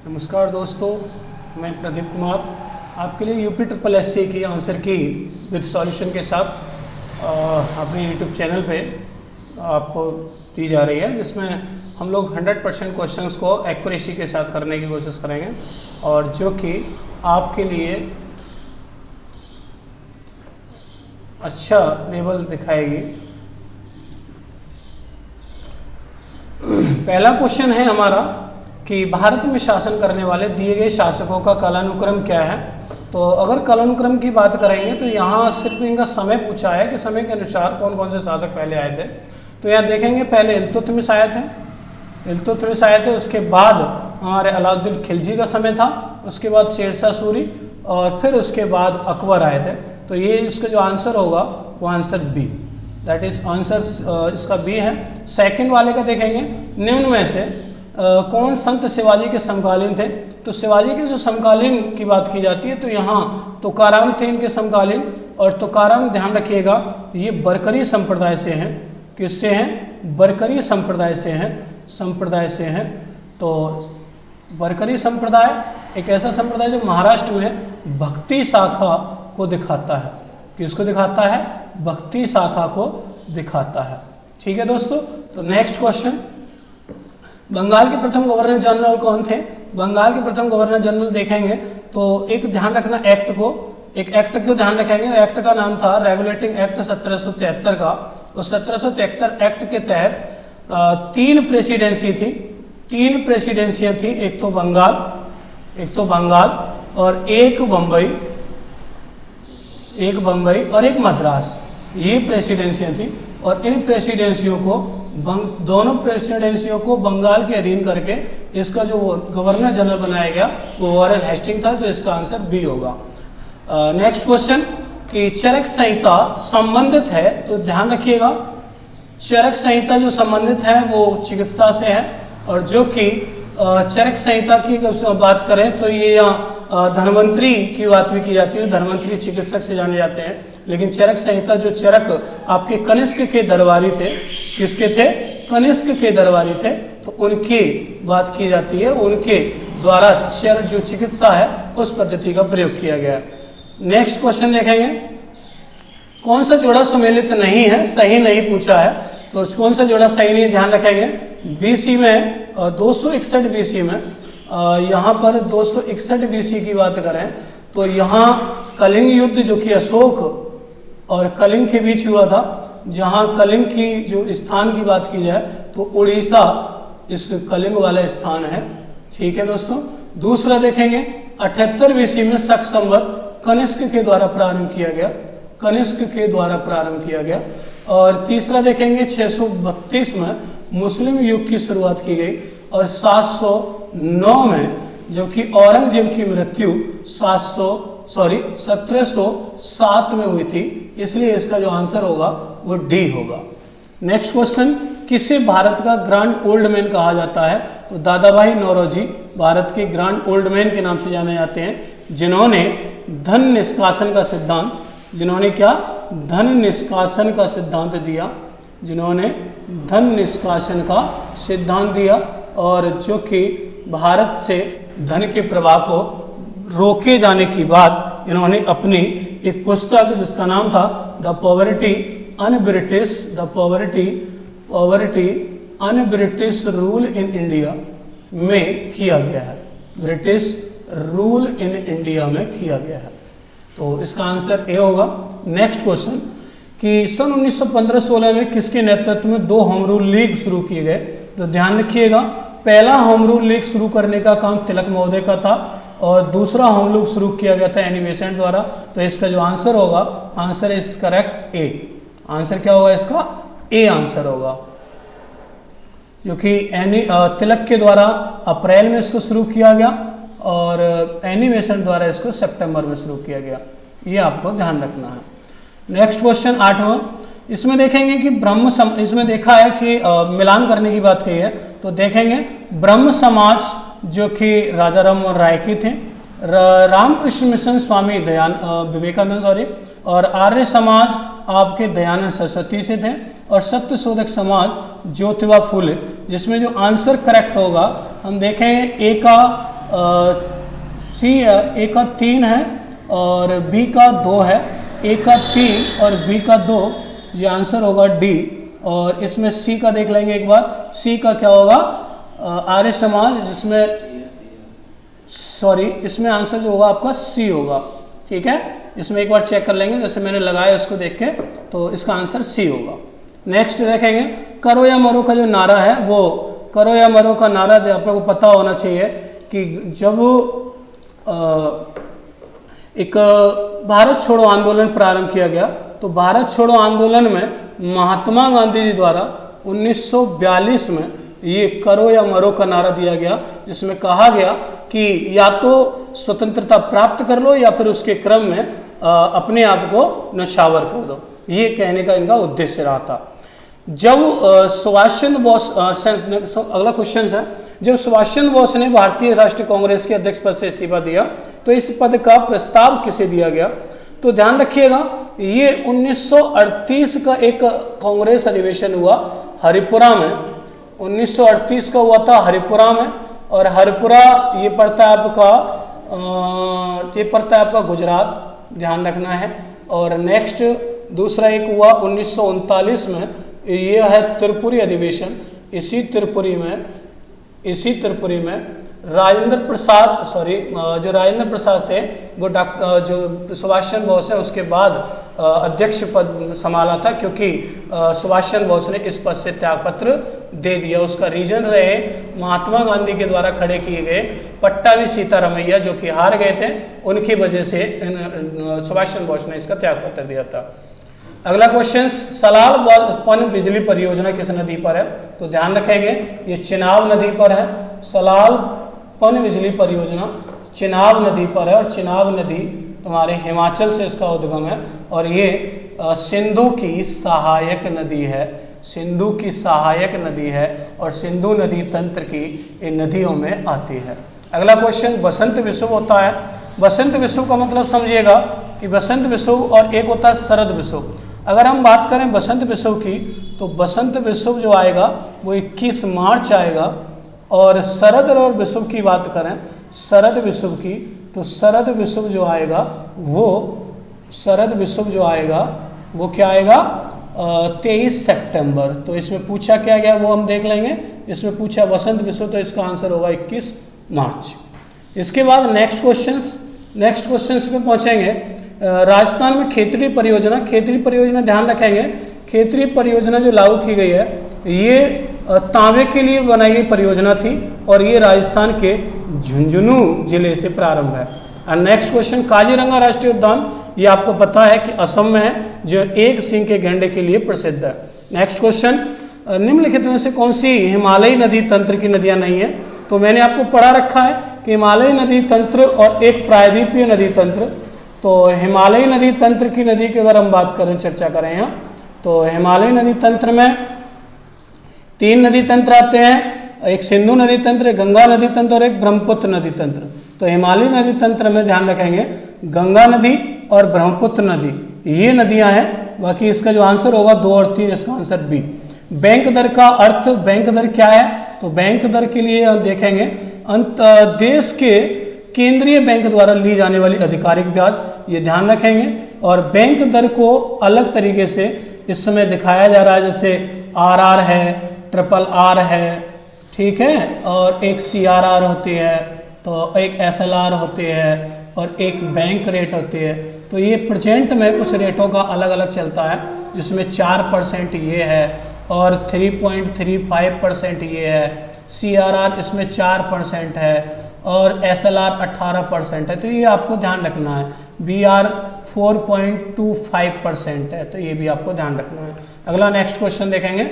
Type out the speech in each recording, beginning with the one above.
नमस्कार दोस्तों, मैं प्रदीप कुमार आपके लिए UPSSC की आंसर की विद सॉल्यूशन के साथ अपने यूट्यूब चैनल पे आपको दी जा रही है, जिसमें हम लोग 100% क्वेश्चंस को एक्यूरेसी के साथ करने की कोशिश करेंगे और जो कि आपके लिए अच्छा लेवल दिखाएगी। पहला क्वेश्चन है हमारा कि भारत में शासन करने वाले दिए गए शासकों का कालानुक्रम क्या है। तो अगर कालानुक्रम की बात करेंगे तो यहाँ सिर्फ इनका समय पूछा है कि समय के अनुसार कौन कौन से शासक पहले आए थे। तो यहाँ देखेंगे पहले इल्तुतमिश आए थे, उसके बाद हमारे अलाउद्दीन खिलजी का समय था, उसके बाद शेरशाह सूरी और फिर उसके बाद अकबर आए थे। तो ये इसका जो आंसर होगा वो answer B, that is answer इसका बी है। सेकंड वाले का देखेंगे, निम्न में से कौन संत शिवाजी के समकालीन थे। तो शिवाजी के जो समकालीन की बात की जाती है तो यहाँ तुकाराम थे इनके समकालीन, और तुकाराम ध्यान रखिएगा ये बरकरी संप्रदाय से हैं। किससे हैं? बरकरी संप्रदाय से हैं। तो बरकरी संप्रदाय एक ऐसा संप्रदाय जो महाराष्ट्र में भक्ति शाखा को दिखाता है। किसको दिखाता है? भक्ति शाखा को दिखाता है। ठीक है दोस्तों, तो नेक्स्ट क्वेश्चन, बंगाल के प्रथम गवर्नर जनरल कौन थे। बंगाल के प्रथम गवर्नर जनरल देखेंगे तो एक ध्यान रखना एक्ट को ध्यान रखेंगे। एक्ट का नाम था रेगुलेटिंग एक्ट 1773 का। उस 1773 एक्ट के तहत तीन प्रेसिडेंसियां थी, एक तो बंगाल और एक बम्बई और एक मद्रास। ये प्रेसिडेंसियां थी और इन प्रेसिडेंसियों को दोनों प्रेसिडेंसियों को बंगाल के अधीन करके इसका जो गवर्नर जनरल बनाया गया वो वॉरेन हेस्टिंग था। तो इसका आंसर बी होगा। नेक्स्ट क्वेश्चन कि चरक संहिता संबंधित है। तो ध्यान रखिएगा चरक संहिता जो संबंधित है वो चिकित्सा से है, और जो कि चरक संहिता की बात करें तो ये यहाँ धन्वंतरी की बात भी की जाती है। धन्वंतरी चिकित्सक से जाने जाते हैं, लेकिन चरक संहिता जो चरक आपके कनिष्क के दरबारी थे, किसके थे? कनिष्क के दरबारी थे, तो उनकी बात की जाती है। उनके द्वारा जो चिकित्सा है उस पद्धति का प्रयोग किया गया। नेक्स्ट क्वेश्चन देखेंगे, कौन सा जोड़ा सुमेलित नहीं है, सही नहीं पूछा है। तो कौन सा जोड़ा सही नहीं, ध्यान रखेंगे BC में 261 BC में यहाँ पर 261 BC की बात करें तो यहाँ कलिंग युद्ध जो कि अशोक और कलिंग के बीच हुआ था। जहाँ कलिंग की जो स्थान की बात की जाए तो उड़ीसा इस कलिंग वाला स्थान है। ठीक है दोस्तों। दूसरा देखेंगे 78 BC में शक संवत कनिष्क के द्वारा प्रारंभ किया गया। और तीसरा देखेंगे 632 में मुस्लिम युग की शुरुआत की गई, और 709 में जबकि औरंगजेब की मृत्यु 1707 में हुई थी, इसलिए इसका जो आंसर होगा वो डी होगा। नेक्स्ट क्वेश्चन, किसे भारत का ग्रांड ओल्ड मैन कहा जाता है। तो दादा भाई नौरोजी भारत के ग्रांड ओल्ड मैन के नाम से जाने जाते हैं, जिन्होंने धन निष्कासन का सिद्धांत दिया, और जो कि भारत से धन के प्रवाह को रोके जाने की बात इन्होंने अपनी एक पुस्तक जिसका नाम था the poverty un British rule in India में किया गया है। ब्रिटिश रूल इन इंडिया में किया गया है। तो इसका आंसर ए होगा। नेक्स्ट क्वेश्चन कि सन 1915-16 में किसके नेतृत्व में 2 होम रूल लीग शुरू किए गए। तो ध्यान रखिएगा पहला होम रूल लीग शुरू करने का काम तिलक महोदय का था, और दूसरा होम रूल शुरू किया गया था एनी बेसेंट द्वारा। तो इसका जो आंसर होगा, answer is correct A. Answer क्या होगा इसका? ए आंसर होगा, जो कि तिलक के द्वारा अप्रैल में इसको शुरू किया गया और एनी बेसेंट द्वारा इसको सितंबर में शुरू किया गया। ये आपको ध्यान रखना है। नेक्स्ट क्वेश्चन 8वां, इसमें देखेंगे कि इसमें देखा है कि मिलान करने की बात कही है। तो देखेंगे ब्रह्म समाज जो कि राजा राम मोहन राय की थे, रामकृष्ण मिशन स्वामी विवेकानंद और आर्य समाज आपके दयानंद सरस्वती से थे, और सत्य शोधक समाज ज्योतिबा फूले। जिसमें जो आंसर करेक्ट होगा हम देखें ए का सी ए का 3 है और बी का 2 है, ए का 3 और बी का 2, ये आंसर होगा डी। और इसमें सी का देख लेंगे एक बार, सी का क्या होगा, आर्य समाज, जिसमें सॉरी इसमें आंसर जो होगा आपका सी होगा। ठीक है, इसमें एक बार चेक कर लेंगे, जैसे मैंने लगाया उसको देख के, तो इसका आंसर सी होगा। नेक्स्ट देखेंगे, करो या मरो का जो नारा है, वो करो या मरो का नारा आप लोगों को पता होना चाहिए कि जब एक भारत छोड़ो आंदोलन प्रारंभ किया गया, तो भारत छोड़ो आंदोलन में महात्मा गांधी जी द्वारा 1942 में ये करो या मरो का नारा दिया गया, जिसमें कहा गया कि या तो स्वतंत्रता प्राप्त कर लो या फिर उसके क्रम में अपने आप को नछावर कर दो। ये कहने का इनका उद्देश्य रहा था। जब सुभाष चंद्र बोस, अगला क्वेश्चन है, जब सुभाष चंद्र बोस ने भारतीय राष्ट्रीय कांग्रेस के अध्यक्ष पद से इस्तीफा दिया, तो इस पद का प्रस्ताव किसे दिया गया? तो ध्यान रखिएगा, ये 1938 का एक कांग्रेस अधिवेशन हुआ हरिपुरा में, 1938 का हुआ था हरिपुरा में। और हरिपुरा ये पड़ता है आपका गुजरात, ध्यान रखना है। और नेक्स्ट दूसरा एक हुआ 1939 में, ये है त्रिपुरी अधिवेशन। इसी त्रिपुरी में राजेंद्र प्रसाद, जो राजेंद्र प्रसाद थे वो जो सुभाष चंद्र बोस है उसके बाद अध्यक्ष पद संभाला था, क्योंकि सुभाष चंद्र बोस ने इस पद से त्यागपत्र दे दिया। उसका रीजन रहे महात्मा गांधी के द्वारा खड़े किए गए पट्टाभी सीतारामैया, जो कि हार गए थे, उनकी वजह से सुभाष चंद्र बोस ने इसका त्यागपत्र दिया था। अगला क्वेश्चन, सलाल पन बिजली परियोजना किस नदी पर है? तो ध्यान रखेंगे, ये चिनाब नदी पर है। सलाल पन बिजली परियोजना चिनाब नदी पर है, और चिनाब नदी तुम्हारे हिमाचल से इसका उद्गम है, और ये सिंधु की सहायक नदी है, सिंधु की सहायक नदी है, और सिंधु नदी तंत्र की इन नदियों में आती है। अगला क्वेश्चन, बसंत विषुव होता है। बसंत विषुव का मतलब समझिएगा कि बसंत विषुव और एक होता है शरद विषुव। अगर हम बात करें बसंत विषुव की, तो बसंत विषुव जो आएगा वो 21 मार्च आएगा। और शरद और विषुव की बात करें, शरद विषुव की, तो शरद विषुव जो आएगा वो क्या आएगा, 23 सितंबर। तो इसमें पूछा क्या गया वो हम देख लेंगे। इसमें पूछा बसंत विषुव, तो इसका आंसर होगा 21 मार्च। इसके बाद नेक्स्ट क्वेश्चन पे पहुंचेंगे। राजस्थान में खेतड़ी परियोजना ध्यान रखेंगे, खेतड़ी परियोजना जो लागू की गई है, ये तांबे के लिए बनाई गई परियोजना थी, और ये राजस्थान के झुंझुनू जिले से प्रारंभ है। और नेक्स्ट क्वेश्चन, काजीरंगा राष्ट्रीय उद्यान, ये आपको पता है कि असम में है, जो एक सींग के गैंडे के लिए प्रसिद्ध है। नेक्स्ट क्वेश्चन, निम्नलिखित में से कौन सी हिमालयी नदी तंत्र की नदियां नहीं है? तो मैंने आपको पढ़ा रखा है कि हिमालयी नदी तंत्र और एक प्रायद्वीपीय नदी तंत्र। तो हिमालयी नदी तंत्र की नदी की अगर हम बात करें, चर्चा करें यहाँ, तो हिमालयी नदी तंत्र में 3 नदी तंत्र आते हैं, एक सिंधु नदी तंत्र, एक गंगा नदी तंत्र और एक ब्रह्मपुत्र नदी तंत्र। तो हिमालयी नदी तंत्र में ध्यान रखेंगे गंगा नदी और ब्रह्मपुत्र नदी, ये नदियां हैं। बाकी इसका जो आंसर होगा 2 और 3, इसका आंसर बी। बैंक दर का अर्थ, बैंक दर क्या है? तो बैंक दर के लिए हम देखेंगे देश के केंद्रीय बैंक द्वारा ली जाने वाली आधिकारिक ब्याज, ये ध्यान रखेंगे। और बैंक दर को अलग तरीके से इस समय दिखाया जा रहा है, जैसे RR है, RRR है, ठीक है, और एक CRR होती है, तो एक SLR होती है, और एक बैंक रेट होती है। तो ये प्रेजेंट में कुछ रेटों का अलग अलग चलता है, जिसमें 4% ये है और 3.35% ये है, CRR इसमें 4% है, और SLR 18% है। तो ये आपको ध्यान रखना है। BR 4.25% है, तो ये भी आपको ध्यान रखना है। अगला नेक्स्ट क्वेश्चन देखेंगे,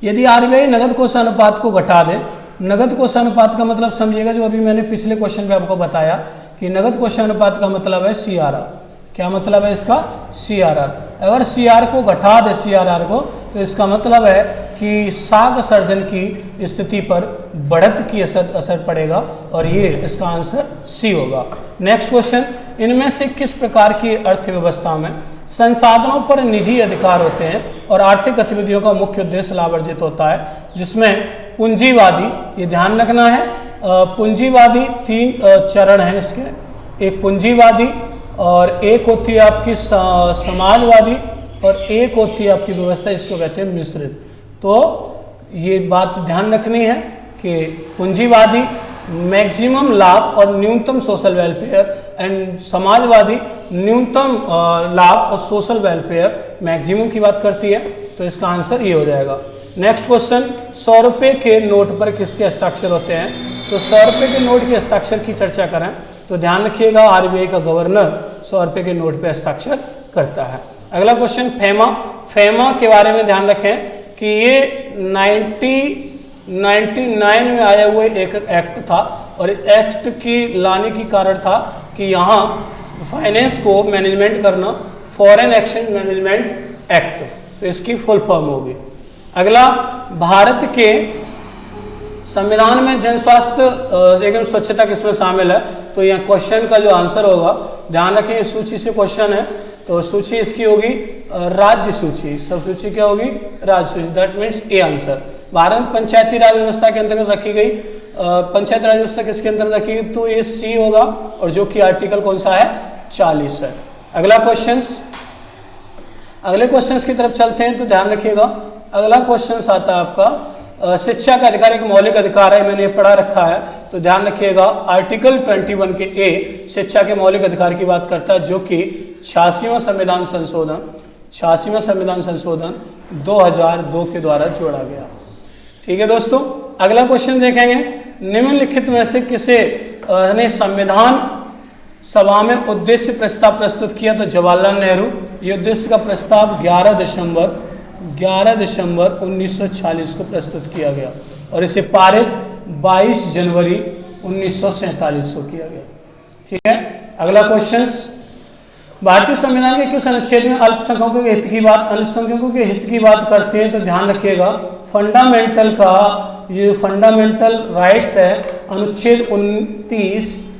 यदि RBI नगद कोष अनुपात को घटा दे, नगद कोष अनुपात का मतलब समझिएगा, जो अभी मैंने पिछले क्वेश्चन पे आपको बताया कि नगद कोष अनुपात का मतलब है CRR। क्या मतलब है इसका? CRR। अगर CR को घटा दे, CRR को, तो इसका मतलब है कि साख सर्जन की स्थिति पर बढ़त की असर पड़ेगा, और ये इसका आंसर सी होगा। नेक्स्ट क्वेश्चन, इनमें से किस प्रकार की अर्थव्यवस्था में संसाधनों पर निजी अधिकार होते हैं और आर्थिक गतिविधियों का मुख्य उद्देश्य लाभ अर्जित होता है? जिसमें पूंजीवादी, ये ध्यान रखना है, पूंजीवादी 3 चरण हैं इसके, एक पूंजीवादी और एक होती है आपकी समाजवादी और एक होती है आपकी व्यवस्था, इसको कहते हैं मिश्रित। तो ये बात ध्यान रखनी है कि पूंजीवादी मैक्सिमम लाभ और न्यूनतम सोशल वेलफेयर एंड समाजवादी न्यूनतम लाभ और सोशल वेलफेयर मैक्सिमम की बात करती है। तो इसका आंसर ये हो जाएगा। नेक्स्ट क्वेश्चन, 100 रुपये के नोट पर किसके हस्ताक्षर होते हैं? तो 100 रुपये के नोट के हस्ताक्षर की चर्चा करें तो ध्यान रखिएगा आरबीआई का गवर्नर 100 रुपये के नोट पर हस्ताक्षर करता है। अगला क्वेश्चन, फेमा। फेमा के बारे में ध्यान रखें कि ये 1999 में आया हुआ एक एक्ट था और एक्ट की लाने की कारण था कि यहाँ फाइनेंस को मैनेजमेंट करना फॉरेन एक्सचेंज मैनेजमेंट एक्ट, तो इसकी फुल फॉर्म होगी। अगला, भारत के संविधान में जन स्वास्थ्य एवं स्वच्छता किसमें शामिल है? तो यह क्वेश्चन का जो आंसर होगा, ध्यान रखें इस सूची से क्वेश्चन है तो सूची इसकी होगी राज्य सूची। सब सूची क्या होगी? राज्य सूची, that means a answer. Bharat Panchayati Raj व्यवस्था के अंतर्गत रखी गई, पंचायत राज व्यवस्था किसके अंतर्गत रखी गई? तो ये सी होगा और जो कि आर्टिकल कौन सा है? 40 है। अगला क्वेश्चंस, अगले क्वेश्चंस की तरफ चलते हैं तो ध्यान रखिएगा। अगला क्वेश्चन आता है आपका शिक्षा का अधिकार एक मौलिक अधिकार है, मैंने पढ़ा रखा है तो ध्यान रखिएगा आर्टिकल 21 के ए शिक्षा के मौलिक अधिकार की बात करता है, जो कि 86वां संविधान संशोधन 2002 के द्वारा जोड़ा गया। ठीक है दोस्तों, अगला क्वेश्चन देखेंगे, निम्नलिखित में से किसे ने संविधान सभा में उद्देश्य प्रस्ताव प्रस्तुत किया? तो जवाहरलाल नेहरू। ये उद्देश्य का प्रस्ताव 11 दिसंबर 1940 को प्रस्तुत किया गया और इसे पारित 22 जनवरी 1947 को किया गया। ठीक है, अगला क्वेश्चन, भारतीय संविधान के किस अनुच्छेद में अल्पसंख्यकों के हित की बात करते हैं? तो ध्यान रखिएगा फंडामेंटल का ये फंडामेंटल राइट्स है, अनुच्छेद 29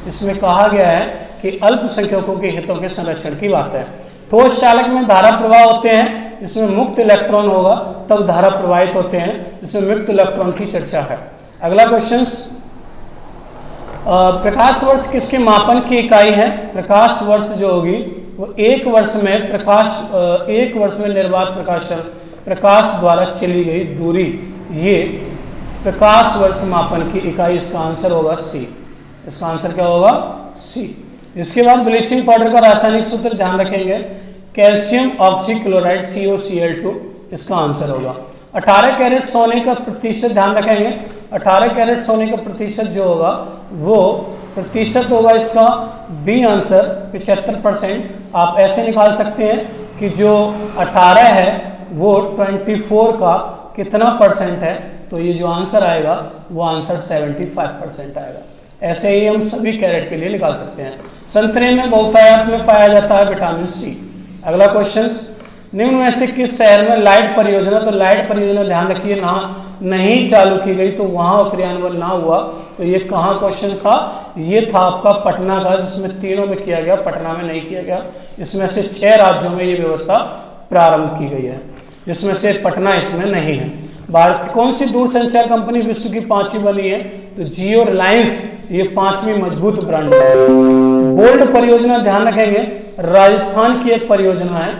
इसमें कहा गया है कि अल्पसंख्यकों के हितों के संरक्षण की बात है। ठोस चालक में धारा प्रवाह होते हैं, इसमें मुक्त इलेक्ट्रॉन होगा तब धारा प्रवाहित होते हैं, इसमें मुक्त इलेक्ट्रॉन की चर्चा है। अगला क्वेश्चन, प्रकाश वर्ष किसके मापन की इकाई है? प्रकाश वर्ष जो होगी वो एक वर्ष में निर्वात प्रकाश द्वारा चली गई दूरी, ये प्रकाश वर्ष मापन की इकाई, इसका आंसर होगा सी। इसका आंसर क्या होगा? सी। इसके बाद ब्लीचिंग पाउडर का रासायनिक सूत्र ध्यान रखेंगे, कैल्शियम ऑक्सीक्लोराइड COCl2, इसका आंसर होगा। 18 कैरेट सोने का प्रतिशत ध्यान रखेंगे, 18 कैरेट सोने का प्रतिशत जो होगा वो प्रतिशत होगा इसका बी आंसर 75%। आप ऐसे निकाल सकते हैं कि जो 18 है वो 24 का कितना परसेंट है, तो ये जो आंसर आएगा वो आंसर 75% आएगा। ऐसे ही हम सभी कैरेट के लिए निकाल सकते हैं। संतरे में बहुतायत में पाया जाता है विटामिन सी। अगला क्वेश्चन, निम्न में से किस शहर में लाइट परियोजना? तो लाइट परियोजना ध्यान रखिए नहीं चालू की गई तो वहां क्रियान्वयन ना हुआ, तो ये कहाँ क्वेश्चन था? ये था आपका पटना का, जिसमें तीनों में किया गया, पटना में नहीं किया गया। इसमें से 6 राज्यों में ये व्यवस्था प्रारंभ की गई है, जिसमें से पटना इसमें नहीं है। भारत कौन सी दूरसंचार कंपनी विश्व की 5वीं बनी है? तो जियो रिलायंस ये 5वीं मजबूत ब्रांड है। बोल्ड परियोजना ध्यान रखेंगे, राजस्थान की एक परियोजना है,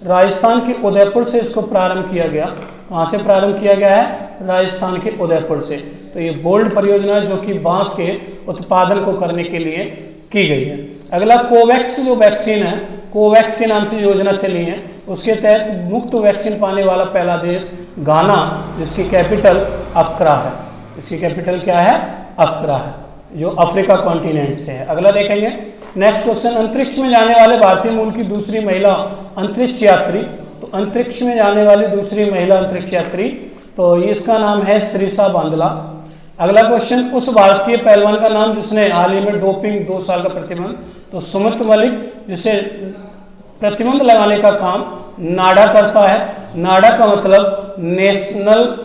राजस्थान के उदयपुर से इसको प्रारंभ किया गया। कहाँ से प्रारंभ किया गया है? राजस्थान के उदयपुर से। तो ये बोल्ड परियोजना जो कि बांस के उत्पादन को करने के लिए की गई है। अगला, कोवैक्स जो वैक्सीन है, कोवैक्स के नाम से योजना चली है, उसके तहत मुफ्त वैक्सीन पाने वाला पहला देश घाना, जिसकी कैपिटल अक्रा है। इसकी कैपिटल क्या है? अक्रा है, जो अफ्रीका कॉन्टिनेंट से है। अगला देखेंगे, नेक्स्ट क्वेश्चन, अंतरिक्ष में जाने वाले भारतीय मूल की दूसरी महिला अंतरिक्ष यात्री। तो अंतरिक्ष में जाने वाली दूसरी महिला अंतरिक्ष यात्री, तो इसका नाम है श्रीषा बांदला। अगला क्वेश्चन, उस भारतीय पहलवान का नाम जिसने हाल ही में डोपिंग 2 साल का प्रतिबंध, तो सुमित मलिक, जिसे प्रतिबंध लगाने का काम नाडा करता है। नाडा का मतलब नेशनल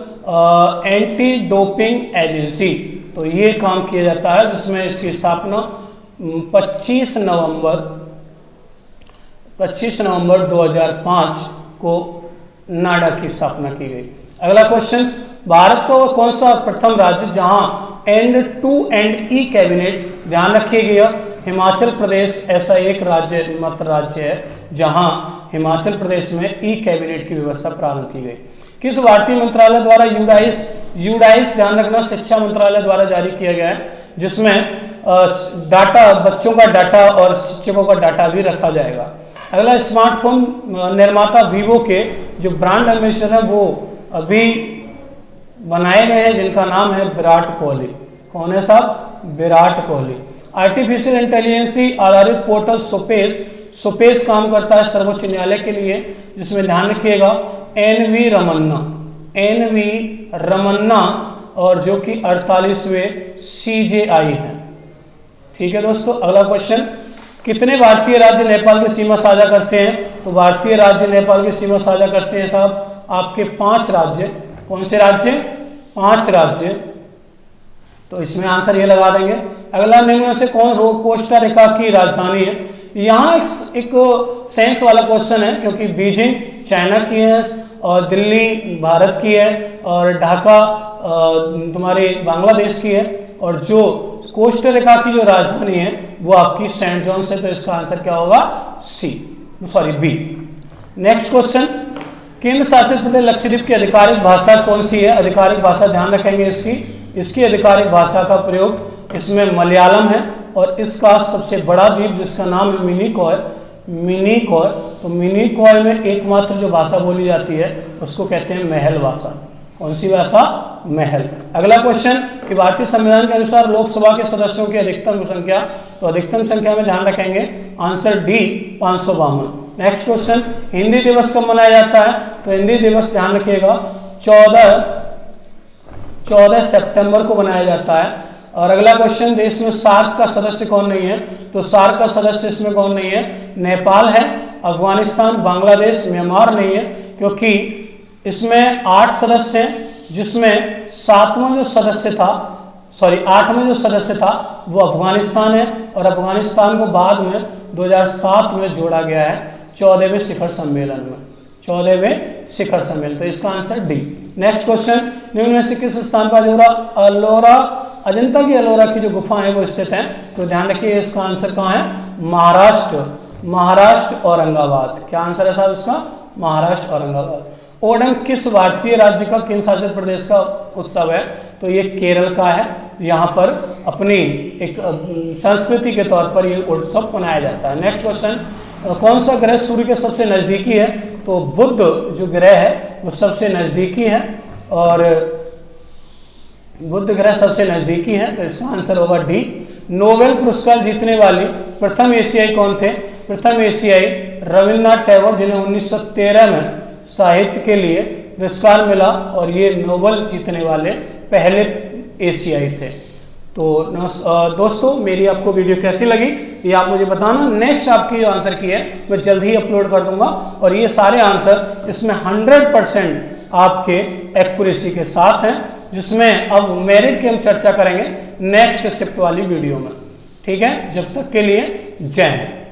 एंटी डोपिंग एजेंसी, तो ये काम किया जाता है, जिसमें इसकी स्थापना 25 नवंबर 2005 को नाडा की स्थापना की गई। अगला क्वेश्चन, भारत का वो कौन सा प्रथम राज्य जहां end to end e cabinet, ध्यान रखिएगा हिमाचल प्रदेश ऐसा एक राज्य मात्र राज्य है जहां हिमाचल प्रदेश में ई कैबिनेट की व्यवस्था प्रारंभ की गई। किस भारतीय मंत्रालय द्वारा यूडाइस ध्यान रखना शिक्षा मंत्रालय द्वारा जारी किया गया है, जिसमें डाटा बच्चों का डाटा और शिक्षकों का डाटा भी रखा जाएगा। अगला स्मार्टफोन निर्माता वीवो के जो ब्रांड एम्बेसडर है वो अभी बनाए गए हैं, जिनका नाम है विराट कोहली। कौन है साहब? विराट कोहली। आर्टिफिशियल इंटेलिजेंस आधारित पोर्टल सोपेस काम करता है सर्वोच्च न्यायालय के लिए, जिसमें ध्यान रखिएगा एनवी रमन्ना और जो कि 48वें सीजेआई है। ठीक है दोस्तों, अगला क्वेश्चन, कितने भारतीय राज्य नेपाल की सीमा साझा करते हैं? तो भारतीय राज्य नेपाल की सीमा साझा करते हैं साहब आपके 5 राज्य। कौन से राज्य? 5 राज्य। तो इसमें आंसर ये लगा देंगे। अगला, निम्न में से कौन कोस्टा रिका की राजधानी है? यहाँ एक सेंस वाला क्वेश्चन है, क्योंकि बीजिंग चाइना की है और दिल्ली भारत की है और ढाका तुम्हारे बांग्लादेश की है, और जो कोस्टा रिका की जो राजधानी है वो आपकी सेंट जॉन्स है। तो इसका आंसर क्या होगा? बी। नेक्स्ट क्वेश्चन, केंद्र शासित प्रदेश लक्षद्वीप की आधिकारिक भाषा कौन सी है? आधिकारिक भाषा ध्यान रखेंगे इसकी आधिकारिक भाषा का प्रयोग इसमें मलयालम है, और इसका सबसे बड़ा द्वीप जिसका नाम है मिनिकॉय। तो मिनिकॉय में एकमात्र जो भाषा बोली जाती है उसको कहते हैं महल भाषा। कौन सी भाषा? महल। अगला क्वेश्चन कि भारतीय संविधान के अनुसार लोकसभा के सदस्यों की अधिकतम संख्या, तो अधिकतम संख्या में ध्यान रखेंगे answer D 552। Next question, Hindi दिवस कब मनाया जाता है? तो हिंदी दिवस ध्यान रखिएगा 14 सितंबर को मनाया जाता है। और अगला क्वेश्चन, देश में सार्क का सदस्य कौन नहीं है? तो सार्क का सदस्य इसमें कौन नहीं है? नेपाल है, अफगानिस्तान, बांग्लादेश, म्यांमार नहीं है, क्योंकि इसमें 8 सदस्य हैं, जिसमें 8वां जो सदस्य था वो अफगानिस्तान है, और अफगानिस्तान को बाद में 2007 में जोड़ा गया है 14वें शिखर सम्मेलन में। 14वें शिखर सम्मेलन, तो इसका आंसर डी। नेक्स्ट क्वेश्चन, निम्न में से किस स्थान पर अजंता की एलोरा की जो गुफा है वो स्थित है? तो ध्यान रखिए इसका आंसर कहाँ है? महाराष्ट्र औरंगाबाद। क्या आंसर है साहब इसका? महाराष्ट्र औरंगाबाद। ओणम किस भारतीय राज्य का केंद्र शासित प्रदेश का उत्सव है? तो ये केरल का है। यहाँ पर अपनी एक संस्कृति के तौर पर ये उत्सव मनाया जाता है। नेक्स्ट क्वेश्चन, कौन सा ग्रह सूर्य के सबसे नजदीकी है? तो बुध जो ग्रह है वो सबसे नजदीकी है, और बुध ग्रह सबसे नजदीकी है, तो इसका आंसर होगा डी। नोबेल पुरस्कार जीतने वाली प्रथम एशियाई कौन थे? प्रथम एशियाई रविन्द्रनाथ टैगोर, जिन्हें 1913 में साहित्य के लिए पुरस्कार मिला, और ये नोबेल जीतने वाले पहले एशियाई थे। तो दोस्तों, मेरी आपको वीडियो कैसी लगी ये आप मुझे बताना। नेक्स्ट आपकी जो आंसर की है मैं जल्द ही अपलोड कर दूंगा, और ये सारे आंसर इसमें 100% आपके एक्यूरेसी के साथ हैं, जिसमें अब मेरिट की हम चर्चा करेंगे नेक्स्ट शिफ्ट वाली वीडियो में। ठीक है, जब तक के लिए जय हिंद।